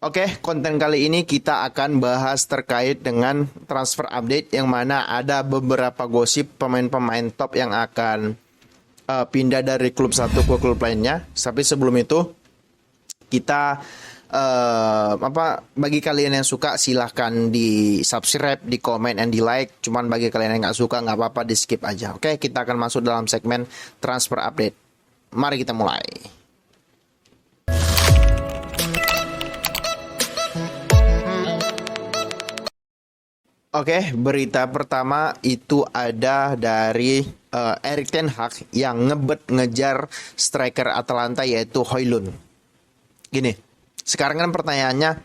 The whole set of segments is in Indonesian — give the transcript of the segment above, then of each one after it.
Oke, konten kali ini kita akan bahas terkait dengan transfer update yang mana ada beberapa gosip pemain-pemain top yang akan pindah dari klub satu ke klub lainnya. Tapi sebelum itu kita bagi kalian yang suka silahkan di subscribe, di komen, and di like. Cuman bagi kalian yang nggak suka nggak apa-apa, di skip aja. Oke, kita akan masuk dalam segmen transfer update. Mari kita mulai. Oke, berita pertama itu ada dari Erik ten Hag yang ngebet ngejar striker Atalanta yaitu Højlund. Gini, sekarang kan pertanyaannya,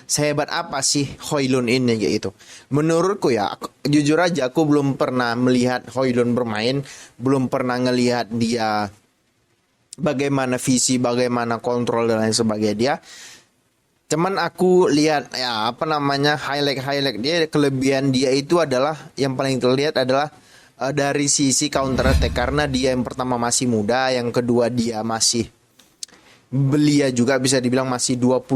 sehebat apa sih Højlund ini gitu? Menurutku ya, jujur aja aku belum pernah melihat Højlund bermain, belum pernah ngelihat dia bagaimana visi, bagaimana kontrol dan lain sebagainya dia. Cuman aku lihat ya highlight dia, kelebihan dia itu adalah yang paling terlihat adalah dari sisi counter attack, karena dia yang pertama masih muda, yang kedua dia masih belia juga, bisa dibilang masih 21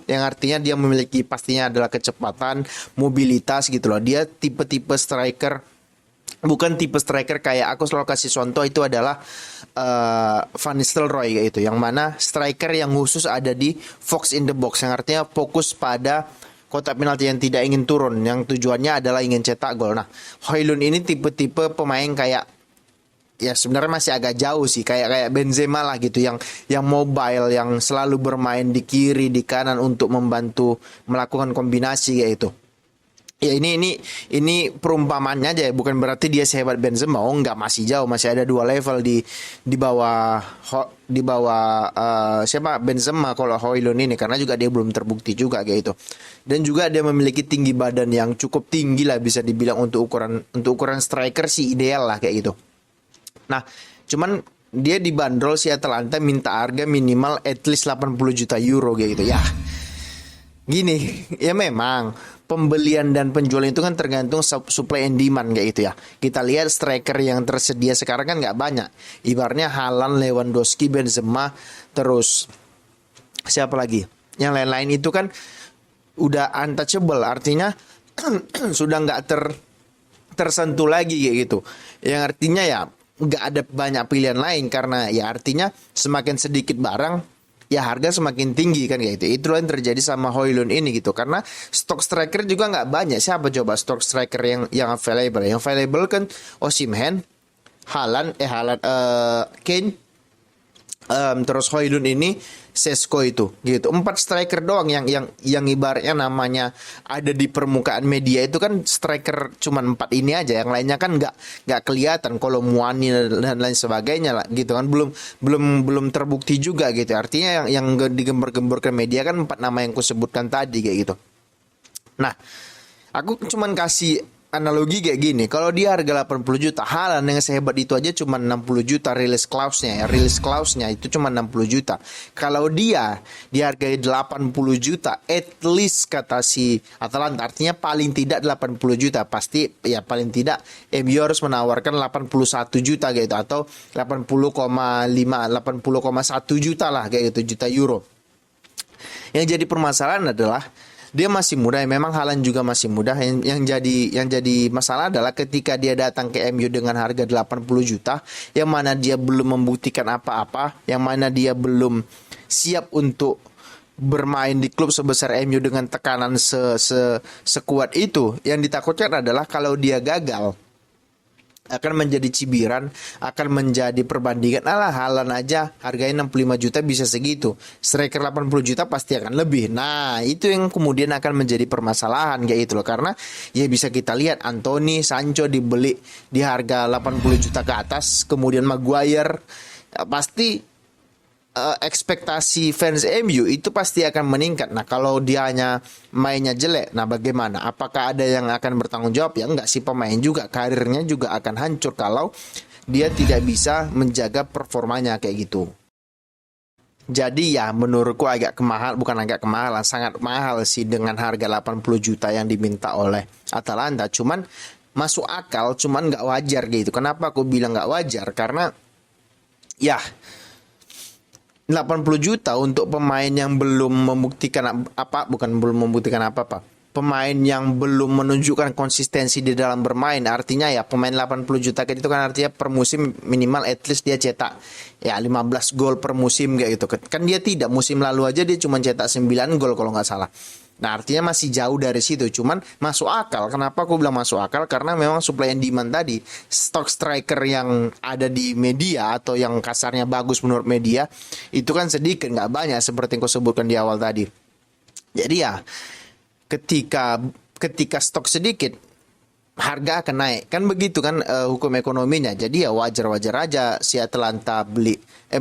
yang artinya dia memiliki pastinya adalah kecepatan, mobilitas gitu loh. Dia tipe-tipe striker, bukan tipe striker kayak aku selalu kasih contoh itu adalah Van Nistelrooy kayak itu, yang mana striker yang khusus ada di fox in the box, yang artinya fokus pada kotak penalti yang tidak ingin turun, yang tujuannya adalah ingin cetak gol. Nah, Højlund ini tipe-tipe pemain kayak, ya sebenarnya masih agak jauh sih, kayak Benzema lah gitu, yang mobile, yang selalu bermain di kiri, di kanan untuk membantu melakukan kombinasi kayak itu. Ya ini perumpamannya aja ya, bukan berarti dia sehebat Benzema. Oh enggak, masih jauh, masih ada 2 level di bawah siapa Benzema kalau Højlund ini, karena juga dia belum terbukti juga kayak itu. Dan juga dia memiliki tinggi badan yang cukup tinggi lah, bisa dibilang untuk ukuran striker sih ideal lah kayak gitu. Nah, cuman dia dibanderol si Atalanta minta harga minimal at least 80 juta euro kayak gitu. Ya, gini, ya memang pembelian dan penjualan itu kan tergantung supply and demand kayak gitu ya. Kita lihat striker yang tersedia sekarang kan nggak banyak. Ibaratnya Haaland, Lewandowski, Benzema, terus siapa lagi? Yang lain-lain itu kan udah untouchable, artinya sudah nggak tersentuh lagi kayak gitu. Yang artinya ya nggak ada banyak pilihan lain, karena ya artinya semakin sedikit barang ya harga semakin tinggi kan kayak gitu. Itulah yang terjadi sama Højlund ini gitu, karena stok striker juga nggak banyak. Siapa coba stok striker yang available? Yang available kan Osimhen, Haaland, Kane, terus Højlund ini, Sesko itu gitu. 4 striker doang yang ibaratnya namanya ada di permukaan media itu kan striker cuman 4 ini aja. Yang lainnya kan nggak kelihatan, kalau Muani dan lain sebagainya lah gitu kan, belum terbukti juga gitu. Artinya yang digembar-gemborkan media kan 4 nama yang kusebutkan tadi kayak gitu. Nah, aku cuman kasih analogi kayak gini, kalau dia harga 80 juta, Haaland yang sehebat itu aja cuma 60 juta rilis clause-nya ya. Rilis clause-nya itu cuma 60 juta. Kalau dia dihargai 80 juta, at least kata si Atalanta, artinya paling tidak 80 juta. Pasti ya paling tidak MU harus menawarkan 81 juta gitu, atau 80,1 juta lah kayak gitu, juta euro. Yang jadi permasalahan adalah dia masih muda ya, memang Haaland juga masih muda. Yang jadi masalah adalah ketika dia datang ke MU dengan harga 80 juta, yang mana dia belum membuktikan apa-apa, yang mana dia belum siap untuk bermain di klub sebesar MU dengan tekanan sekuat itu. Yang ditakutkan adalah kalau dia gagal, akan menjadi cibiran, akan menjadi perbandingan. Alah, Haaland aja harganya 65 juta bisa segitu, striker 80 juta pasti akan lebih. Nah, itu yang kemudian akan menjadi permasalahan kayak gitu loh. Karena ya bisa kita lihat Anthony, Sancho dibeli di harga 80 juta ke atas, kemudian Maguire, pasti ekspektasi fans MU itu pasti akan meningkat. Nah, kalau dia hanya mainnya jelek, nah bagaimana? Apakah ada yang akan bertanggung jawab? Ya enggak sih, pemain juga karirnya juga akan hancur kalau dia tidak bisa menjaga performanya kayak gitu. Jadi ya menurutku agak kemahal, bukan agak kemahalan, sangat mahal sih dengan harga 80 juta yang diminta oleh Atalanta. Cuman masuk akal, cuman nggak wajar gitu. Kenapa aku bilang nggak wajar? Karena ya 80 juta untuk pemain yang belum membuktikan apa, bukan belum membuktikan apa-apa. Pemain yang belum menunjukkan konsistensi di dalam bermain. Artinya ya pemain 80 juta itu kan artinya per musim minimal at least dia cetak ya 15 gol per musim kayak gitu. Kan dia tidak, musim lalu aja dia cuma cetak 9 gol kalau nggak salah. Nah artinya masih jauh dari situ. Cuman masuk akal. Kenapa aku bilang masuk akal? Karena memang supply and demand tadi. Stock striker yang ada di media atau yang kasarnya bagus menurut media itu kan sedikit, nggak banyak seperti yang kau sebutkan di awal tadi. Jadi ya ketika ketika stok sedikit harga akan naik, kan begitu kan hukum ekonominya. Jadi ya wajar-wajar aja si Atalanta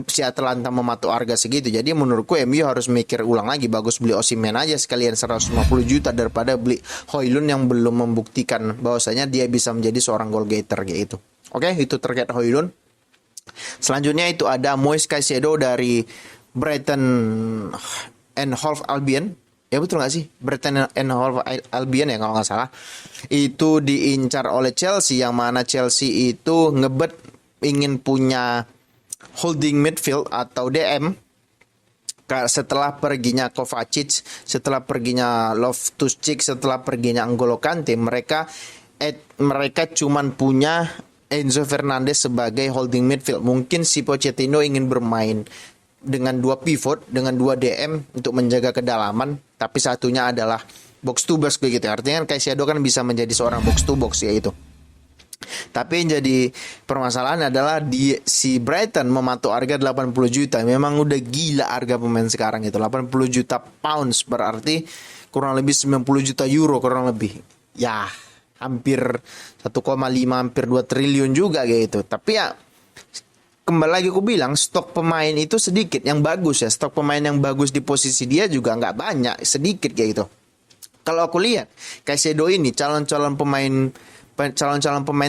si Atalanta mematok harga segitu. Jadi menurutku MU harus mikir ulang lagi, bagus beli Osimhen aja sekalian 150 juta daripada beli Højlund yang belum membuktikan bahwasanya dia bisa menjadi seorang goal getter gitu. Oke, itu terkait Højlund. Selanjutnya itu ada Moise Caicedo dari Brighton and Hove Albion. Ya betul nggak sih? Brighton and Hove Albion ya kalau nggak salah. Itu diincar oleh Chelsea, yang mana Chelsea itu ngebet ingin punya holding midfield atau DM setelah perginya Kovacic, setelah perginya Loftus-Cheek, setelah perginya N'Golo Kante. Mereka cuman punya Enzo Fernandez sebagai holding midfield. Mungkin si Pochettino ingin bermain dengan 2 pivot, dengan 2 DM untuk menjaga kedalaman, tapi satunya adalah box to box begitu. Artinya Caicedo kan bisa menjadi seorang box to box ya itu. Tapi yang jadi permasalahan adalah si Brighton mematok harga 80 juta. Memang udah gila harga pemain sekarang itu. 80 juta pounds berarti kurang lebih 90 juta euro kurang lebih. Ya, hampir 1,5 hampir 2 triliun juga gitu. Tapi ya kembali lagi aku bilang stok pemain itu sedikit yang bagus ya. Stok pemain yang bagus di posisi dia juga nggak banyak, sedikit kayak gitu. Kalau aku lihat Caicedo ini calon-calon pemain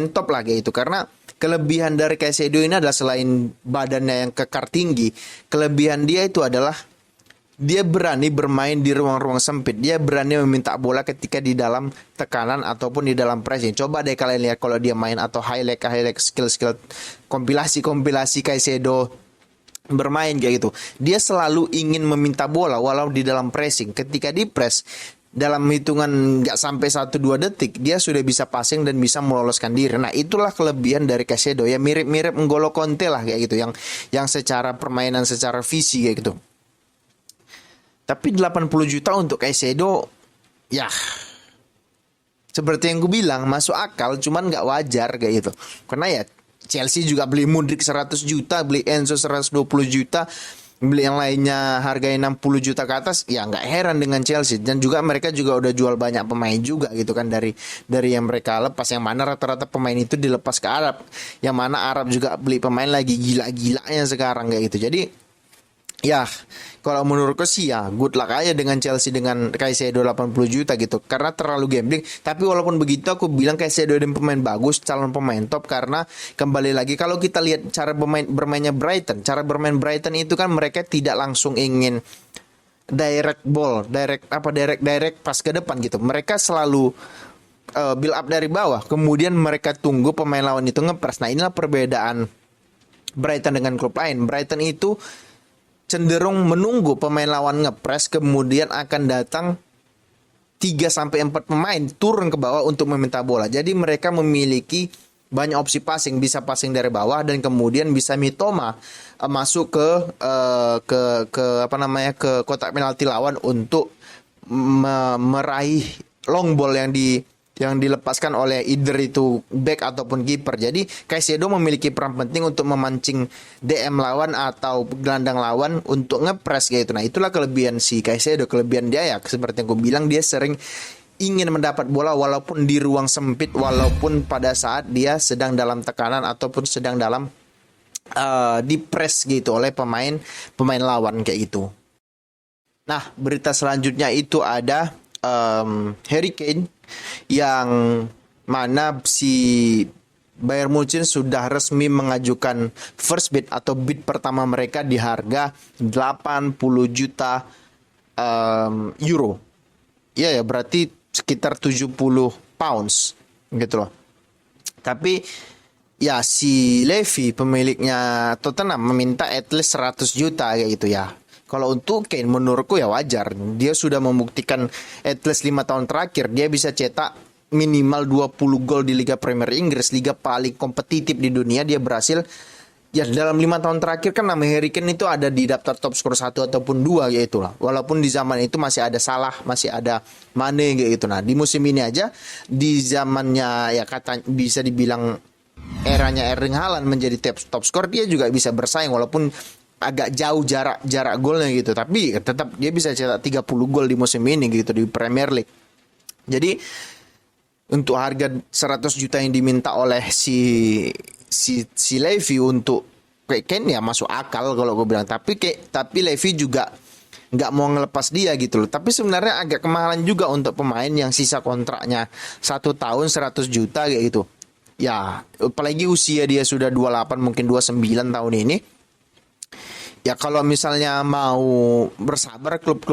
top lah kayak gitu. Karena kelebihan dari Caicedo ini adalah selain badannya yang kekar tinggi, kelebihan dia itu adalah dia berani bermain di ruang-ruang sempit. Dia berani meminta bola ketika di dalam tekanan ataupun di dalam pressing. Coba deh kalian lihat kalau dia main atau highlight skill kompilasi Caicedo bermain kayak gitu. Dia selalu ingin meminta bola walau di dalam pressing. Ketika di press dalam hitungan nggak sampai 1-2 detik dia sudah bisa passing dan bisa meloloskan diri. Nah itulah kelebihan dari Caicedo ya, mirip-mirip N'Golo Conte lah kayak gitu, yang secara permainan, secara visi kayak gitu. Tapi 80 juta untuk Caicedo ya seperti yang gue bilang masuk akal, cuman nggak wajar kayak gitu. Karena ya Chelsea juga beli Mudryk 100 juta, beli Enzo 120 juta, beli yang lainnya harganya 60 juta ke atas. Ya nggak heran dengan Chelsea. Dan juga mereka juga udah jual banyak pemain juga gitu kan, dari yang mereka lepas, yang mana rata-rata pemain itu dilepas ke Arab, yang mana Arab juga beli pemain lagi gila-gilanya sekarang kayak gitu. Jadi ya, kalau menurutku sih ya good luck aja dengan Chelsea dengan Caicedo 80 juta gitu. Karena terlalu gambling. Tapi walaupun begitu aku bilang Caicedo dan pemain bagus, calon pemain top. Karena kembali lagi kalau kita lihat cara bermainnya Brighton. Cara bermain Brighton itu kan mereka tidak langsung ingin direct ball, direct pas ke depan gitu. Mereka selalu build up dari bawah. Kemudian mereka tunggu pemain lawan itu ngepres. Nah inilah perbedaan Brighton dengan klub lain. Brighton itu cenderung menunggu pemain lawan ngepres, kemudian akan datang 3-4 pemain turun ke bawah untuk meminta bola. Jadi mereka memiliki banyak opsi passing, bisa passing dari bawah dan kemudian bisa Mitoma masuk ke kotak penalti lawan untuk meraih long ball yang dilepaskan oleh either itu back ataupun kiper. Jadi Caicedo memiliki peran penting untuk memancing DM lawan atau gelandang lawan untuk ngepres gitu. Nah itulah kelebihan si Caicedo. Kelebihan dia ya seperti yang gue bilang, dia sering ingin mendapat bola walaupun di ruang sempit, walaupun pada saat dia sedang dalam tekanan ataupun sedang dalam di press gitu oleh pemain lawan kayak gitu. Nah berita selanjutnya itu ada Harry Kane, yang mana si Bayern Munchen sudah resmi mengajukan first bid atau bid pertama mereka di harga 80 juta euro. Ya berarti sekitar 70 pounds gitu loh. Tapi ya si Levy pemiliknya Tottenham meminta at least 100 juta kayak gitu ya. Kalau untuk Kane menurutku ya wajar. Dia sudah membuktikan at least 5 tahun terakhir dia bisa cetak minimal 20 gol di Liga Premier Inggris, liga paling kompetitif di dunia. Dia berhasil ya dalam 5 tahun terakhir kan nama Harry Kane itu ada di daftar top skor 1 ataupun 2 ya itulah. Walaupun di zaman itu masih ada Salah, masih ada Mane kayak gitu. Nah, di musim ini aja di zamannya ya kata bisa dibilang eranya Erling Haaland menjadi top skor, dia juga bisa bersaing walaupun agak jauh jarak golnya gitu, tapi tetap dia bisa cetak 30 gol di musim ini gitu di Premier League. Jadi untuk harga 100 juta yang diminta oleh si Levy untuk kayak Ken ya masuk akal kalau gue bilang, tapi Levy juga nggak mau ngelepas dia gitu loh. Tapi sebenarnya agak kemahalan juga untuk pemain yang sisa kontraknya 1 tahun 100 juta kayak gitu. Ya, apalagi usia dia sudah 28 mungkin 29 tahun ini. Ya kalau misalnya mau bersabar klub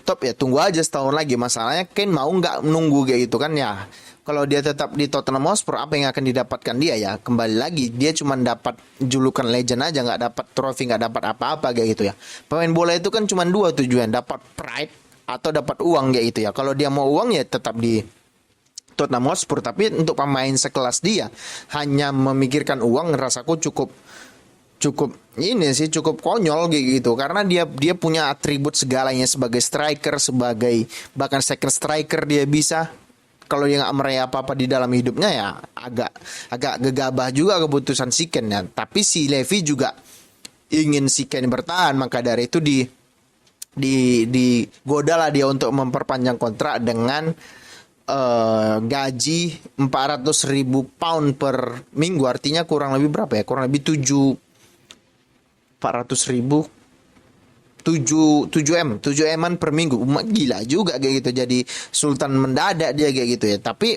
top ya tunggu aja setahun lagi. Masalahnya Kane mau nggak menunggu kayak gitu kan ya. Kalau dia tetap di Tottenham Hotspur, apa yang akan didapatkan dia ya? Kembali lagi dia cuma dapat julukan legend aja, nggak dapat trofi, nggak dapat apa-apa kayak gitu ya. Pemain bola itu kan cuma 2 tujuan, dapat pride atau dapat uang kayak gitu ya. Kalau dia mau uang ya tetap di Tottenham Hotspur, tapi untuk pemain sekelas dia hanya memikirkan uang, rasaku cukup ini sih cukup konyol gitu, karena dia punya atribut segalanya sebagai striker, sebagai bahkan second striker dia bisa. Kalau dia nggak meraih apa-apa di dalam hidupnya ya agak gegabah juga keputusan si Ken ya. Tapi si Levy juga ingin si Ken bertahan, maka dari itu digodalah dia untuk memperpanjang kontrak dengan gaji 400.000 pound per minggu, artinya kurang lebih berapa ya? Kurang lebih 400.000 7 M-an per minggu. Gila juga kayak gitu, jadi sultan mendadak dia kayak gitu ya. Tapi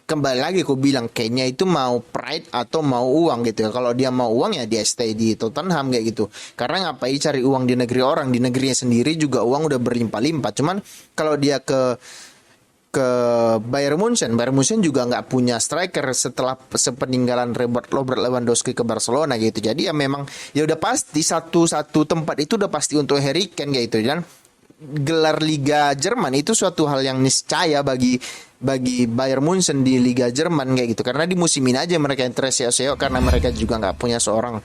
kembali lagi aku bilang kayaknya itu mau pride atau mau uang gitu ya. Kalau dia mau uang ya dia stay di Tottenham kayak gitu. Karena ngapain cari uang di negeri orang, di negerinya sendiri juga uang udah berlimpah-limpah. Cuman kalau dia ke Bayern Munchen juga nggak punya striker setelah sepeninggalan Robert Lewandowski ke Barcelona gitu. Jadi ya memang ya udah pasti satu tempat itu udah pasti untuk Harry Kane gitu. Dan gelar Liga Jerman itu suatu hal yang niscaya bagi Bayern Munchen di Liga Jerman kayak gitu. Karena di musim ini aja mereka yang terseo-seo karena mereka juga nggak punya seorang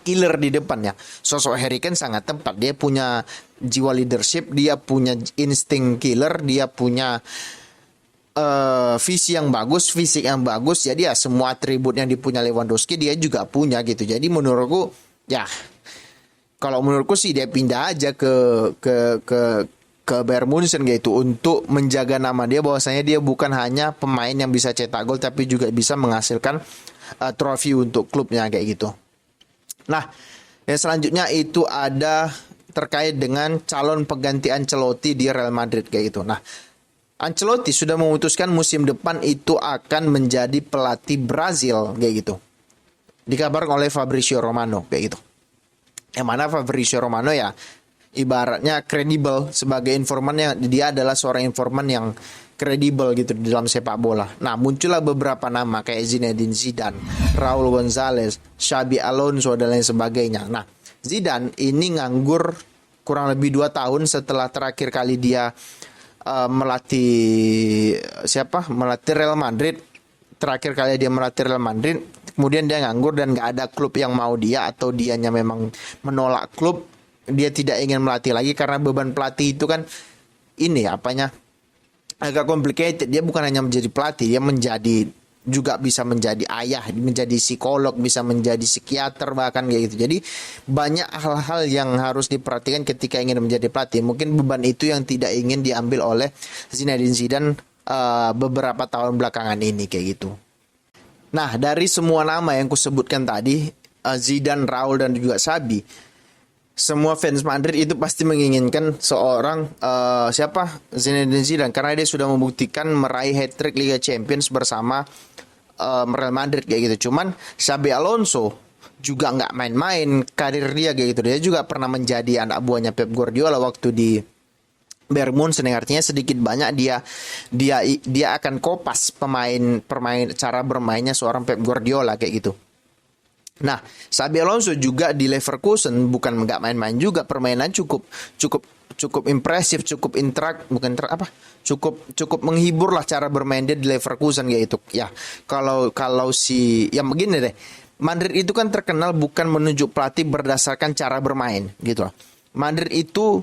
killer di depannya. Sosok Harry Kane sangat tepat. Dia punya jiwa leadership, dia punya insting killer, dia punya visi yang bagus, fisik yang bagus. Jadi ya semua atribut yang dipunya Lewandowski dia juga punya gitu. Jadi menurutku ya kalau menurutku sih dia pindah aja ke Bayern Munchen gitu untuk menjaga nama dia, bahwasanya dia bukan hanya pemain yang bisa cetak gol tapi juga bisa menghasilkan trofi untuk klubnya kayak gitu. Nah, yang selanjutnya itu ada terkait dengan calon pengganti Ancelotti di Real Madrid kayak gitu. Nah, Ancelotti sudah memutuskan musim depan itu akan menjadi pelatih Brazil kayak gitu. Dikabarkan oleh Fabrizio Romano kayak gitu. Yang mana Fabrizio Romano ya ibaratnya kredibel sebagai informannya, dia adalah seorang informan yang kredibel gitu di dalam sepak bola. Nah, muncullah beberapa nama kayak Zinedine Zidane, Raul Gonzalez, Xabi Alonso dan lain sebagainya. Nah, Zidane ini nganggur kurang lebih 2 tahun setelah terakhir kali dia melatih Real Madrid. Terakhir kali dia melatih Real Madrid, kemudian dia nganggur dan gak ada klub yang mau dia, atau dianya memang menolak klub. Dia tidak ingin melatih lagi karena beban pelatih itu kan ini agak complicated. Dia bukan hanya menjadi pelatih, dia juga bisa menjadi ayah, menjadi psikolog, bisa menjadi psikiater bahkan kayak gitu. Jadi banyak hal-hal yang harus diperhatikan ketika ingin menjadi pelatih. Mungkin beban itu yang tidak ingin diambil oleh Zinedine Zidane beberapa tahun belakangan ini kayak gitu. Nah, dari semua nama yang kusebutkan tadi, Zidane, Raul dan juga Xabi, semua fans Madrid itu pasti menginginkan seorang Zinedine Zidane, karena dia sudah membuktikan meraih hat-trick Liga Champions bersama Real Madrid kayak gitu. Cuman Xabi Alonso juga nggak main-main karir dia kayak gitu. Dia juga pernah menjadi anak buahnya Pep Guardiola waktu di Bayern Munchen, yang artinya sedikit banyak dia akan kopas pemain cara bermainnya seorang Pep Guardiola kayak gitu. Nah, Xabi Alonso juga di Leverkusen bukan nggak main-main juga, permainan cukup cukup cukup impresif, cukup cukup menghibur lah cara bermain dia di Leverkusen kayak itu. Ya, kalau si yang begini deh. Madrid itu kan terkenal bukan menunjuk pelatih berdasarkan cara bermain gitu loh. Madrid itu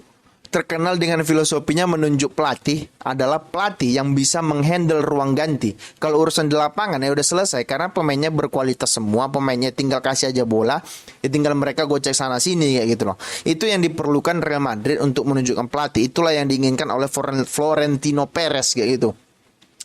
terkenal dengan filosofinya menunjuk pelatih adalah pelatih yang bisa menghandle ruang ganti. Kalau urusan di lapangan ya udah selesai karena pemainnya berkualitas semua, pemainnya tinggal kasih aja bola, ya tinggal mereka gocek sana sini kayak gitu loh. Itu yang diperlukan Real Madrid untuk menunjukkan pelatih. Itulah yang diinginkan oleh Florentino Perez kayak gitu.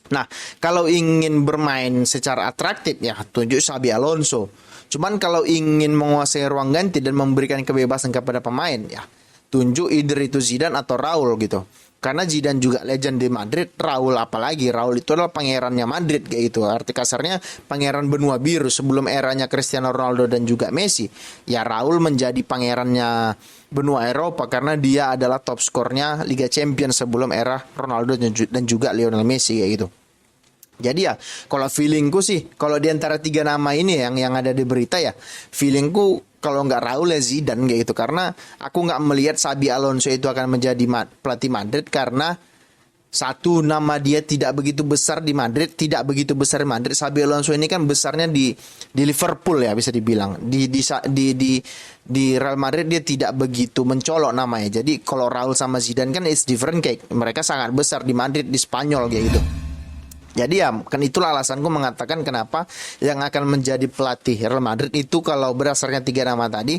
Nah, kalau ingin bermain secara atraktif ya tunjuk Xabi Alonso. Cuman kalau ingin menguasai ruang ganti dan memberikan kebebasan kepada pemain ya tunjuk either itu Zidane atau Raul gitu. Karena Zidane juga legend di Madrid, Raul apalagi. Raul itu adalah pangerannya Madrid kayak gitu. Arti kasarnya pangeran benua biru sebelum eranya Cristiano Ronaldo dan juga Messi. Ya Raul menjadi pangerannya benua Eropa karena dia adalah top skornya Liga Champions sebelum era Ronaldo dan juga Lionel Messi kayak gitu. Jadi ya, kalau feelingku sih, kalau di antara tiga nama ini yang ada di berita ya, feelingku kalau nggak Raul ya Zidane kayak gitu. Karena aku nggak melihat Xabi Alonso itu akan menjadi pelatih Madrid karena satu, nama dia tidak begitu besar di Madrid, tidak begitu besar di Madrid. Xabi Alonso ini kan besarnya di Liverpool ya bisa dibilang. Di Real Madrid dia tidak begitu mencolok namanya. Jadi kalau Raul sama Zidane kan it's different kayak mereka sangat besar di Madrid, di Spanyol kayak gitu. Jadi ya kan itulah alasanku mengatakan kenapa yang akan menjadi pelatih Real Madrid itu kalau berdasarkan tiga nama tadi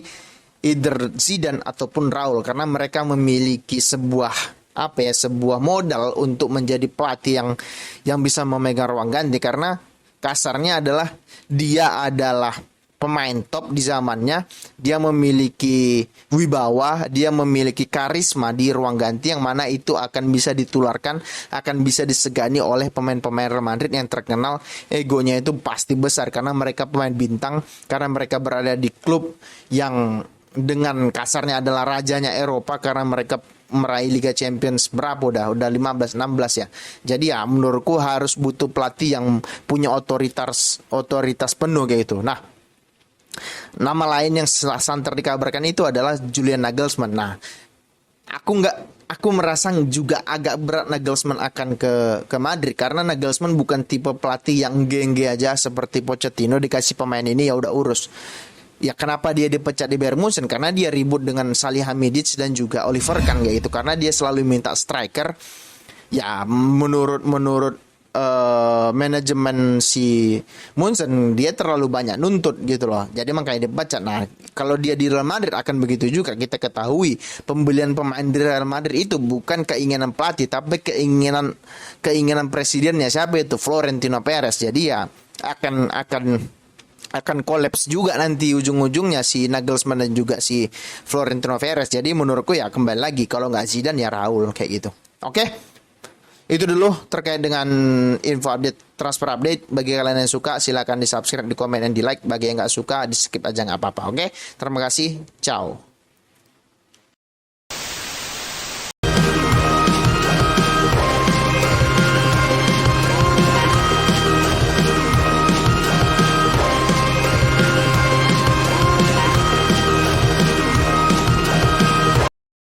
either Zidane ataupun Raul karena mereka memiliki sebuah modal untuk menjadi pelatih yang bisa memegang ruang ganti karena kasarnya adalah dia adalah pemain top di zamannya, dia memiliki wibawa, dia memiliki karisma di ruang ganti yang mana itu akan bisa ditularkan, akan bisa disegani oleh pemain-pemain Real Madrid yang terkenal egonya itu pasti besar karena mereka pemain bintang, karena mereka berada di klub yang dengan kasarnya adalah rajanya Eropa karena mereka meraih Liga Champions berapa udah 15-16 ya. Jadi ya menurutku harus butuh pelatih yang punya otoritas penuh kayak gitu. Nah, nama lain yang santer dikabarkan itu adalah Julian Nagelsmann. Nah, aku merasa juga agak berat Nagelsmann akan ke Madrid karena Nagelsmann bukan tipe pelatih yang gengge aja seperti Pochettino dikasih pemain ini ya udah urus. Ya kenapa dia dipecat di Bayern Munchen? Karena dia ribut dengan Salihamidzic dan juga Oliver Kahn kayak gitu. Karena dia selalu minta striker. Ya menurut manajemen si Munchen dia terlalu banyak nuntut gitu loh. Jadi makanya dipecat. Nah, kalau dia di Real Madrid akan begitu juga. Kita ketahui pembelian pemain di Real Madrid itu bukan keinginan pelatih tapi keinginan presidennya siapa itu Florentino Perez. Jadi ya akan kolaps juga nanti ujung-ujungnya si Nagelsmann dan juga si Florentino Perez. Jadi menurutku ya kembali lagi kalau nggak Zidane ya Raul kayak gitu. Oke? Itu dulu terkait dengan info update transfer update. Bagi kalian yang suka silahkan di subscribe, di komen, dan di like. Bagi yang nggak suka di skip aja nggak apa-apa. Oke? Terima kasih. Ciao.